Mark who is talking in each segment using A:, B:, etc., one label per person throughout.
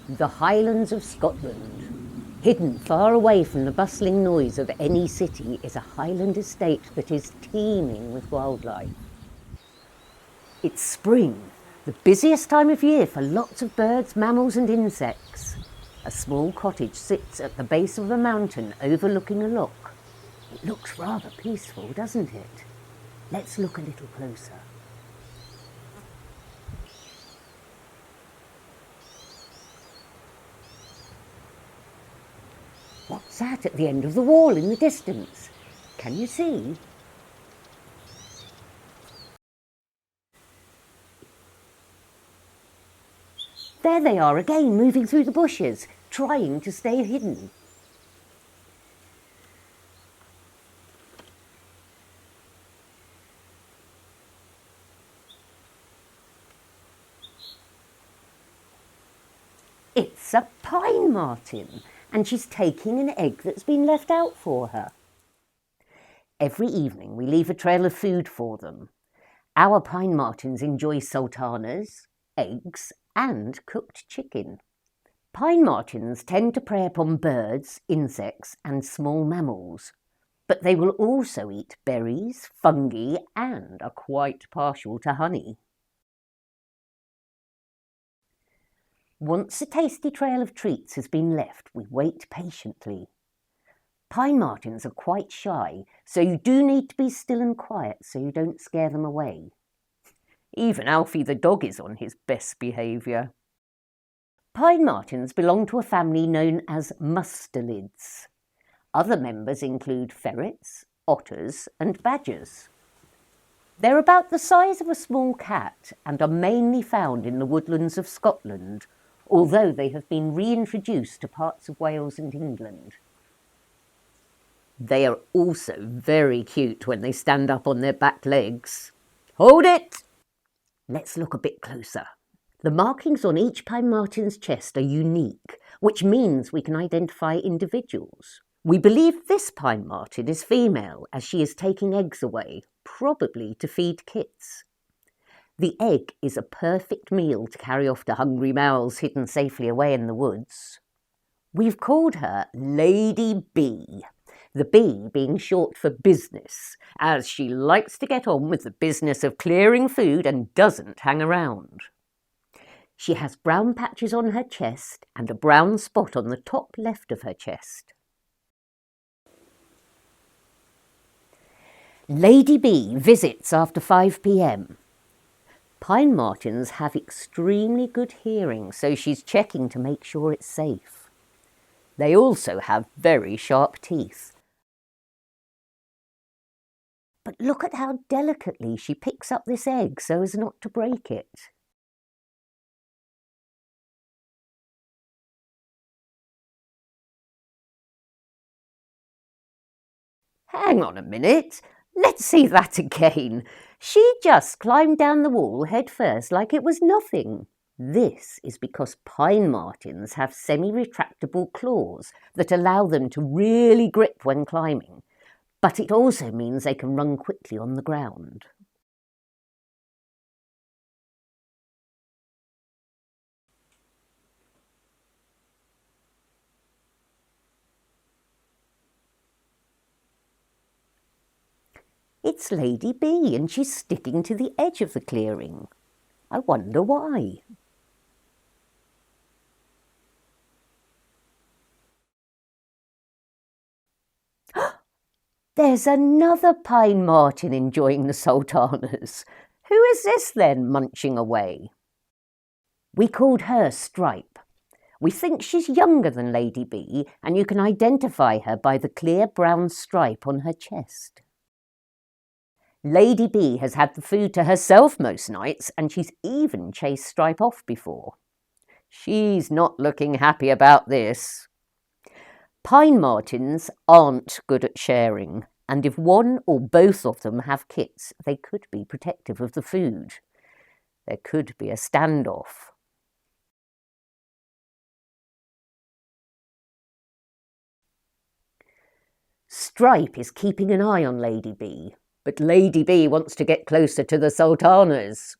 A: The Highlands of Scotland. Hidden far away from the bustling noise of any city is a Highland estate that is teeming with wildlife. It's spring, the busiest time of year for lots of birds, mammals and insects. A small cottage sits at the base of a mountain overlooking a loch. It looks rather peaceful, doesn't it? Let's look a little closer. What's that at the end of the wall in the distance? Can you see? There they are again, moving through the bushes, trying to stay hidden. It's a pine marten, and she's taking an egg that's been left out for her. Every evening we leave a trail of food for them. Our pine martens enjoy sultanas, eggs and cooked chicken. Pine martens tend to prey upon birds, insects and small mammals, but they will also eat berries, fungi and are quite partial to honey. Once a tasty trail of treats has been left, we wait patiently. Pine martens are quite shy, so you do need to be still and quiet so you don't scare them away. Even Alfie the dog is on his best behaviour. Pine martens belong to a family known as mustelids. Other members include ferrets, otters and badgers. They're about the size of a small cat and are mainly found in the woodlands of Scotland, although they have been reintroduced to parts of Wales and England. They are also very cute when they stand up on their back legs. Hold it! Let's look a bit closer. The markings on each pine marten's chest are unique, which means we can identify individuals. We believe this pine marten is female as she is taking eggs away, probably to feed kits. The egg is a perfect meal to carry off to hungry mouths hidden safely away in the woods. We've called her Lady B, the B being short for business, as she likes to get on with the business of clearing food and doesn't hang around. She has brown patches on her chest and a brown spot on the top left of her chest. Lady B visits after 5 p.m. Pine martens have extremely good hearing, so she's checking to make sure it's safe. They also have very sharp teeth. But look at how delicately she picks up this egg so as not to break it. Hang on a minute. Let's see that again. She just climbed down the wall head first like it was nothing. This is because pine martens have semi-retractable claws that allow them to really grip when climbing, but it also means they can run quickly on the ground. It's Lady B and she's sticking to the edge of the clearing. I wonder why. There's another pine marten enjoying the sultanas. Who is this then, munching away? We called her Stripe. We think she's younger than Lady B, and you can identify her by the clear brown stripe on her chest. Lady B has had the food to herself most nights, and she's even chased Stripe off before. She's not looking happy about this. Pine martens aren't good at sharing, and if one or both of them have kits, they could be protective of the food. There could be a standoff. Stripe is keeping an eye on Lady B, but Lady B wants to get closer to the sultanas.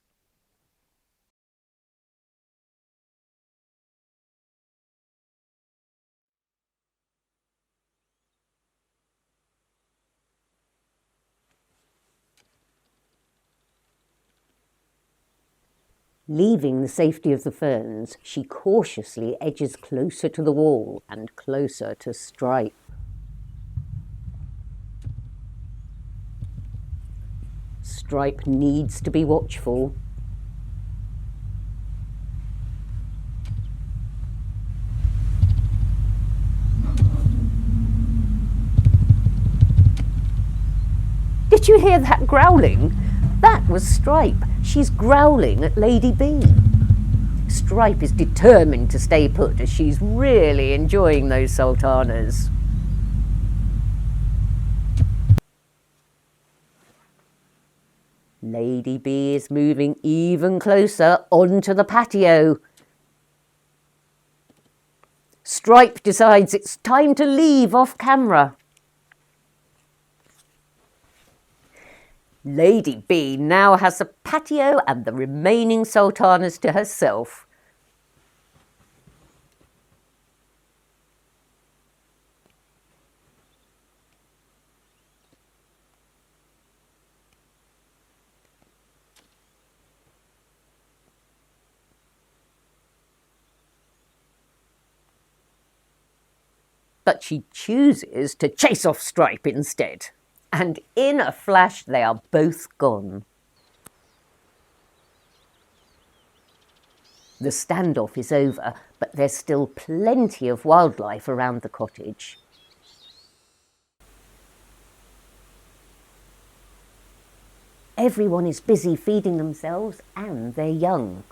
A: Leaving the safety of the ferns, she cautiously edges closer to the wall and closer to Stripe. Stripe needs to be watchful. Did you hear that growling? That was Stripe. She's growling at Lady B. Stripe is determined to stay put as she's really enjoying those sultanas. Lady B is moving even closer onto the patio. Stripe decides it's time to leave off camera. Lady B now has the patio and the remaining sultanas to herself. But she chooses to chase off Stripe instead. And in a flash, they are both gone. The standoff is over, but there's still plenty of wildlife around the cottage. Everyone is busy feeding themselves and their young.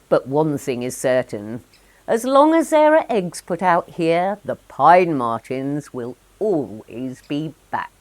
A: But one thing is certain, as long as there are eggs put out here, the pine martens will always be back.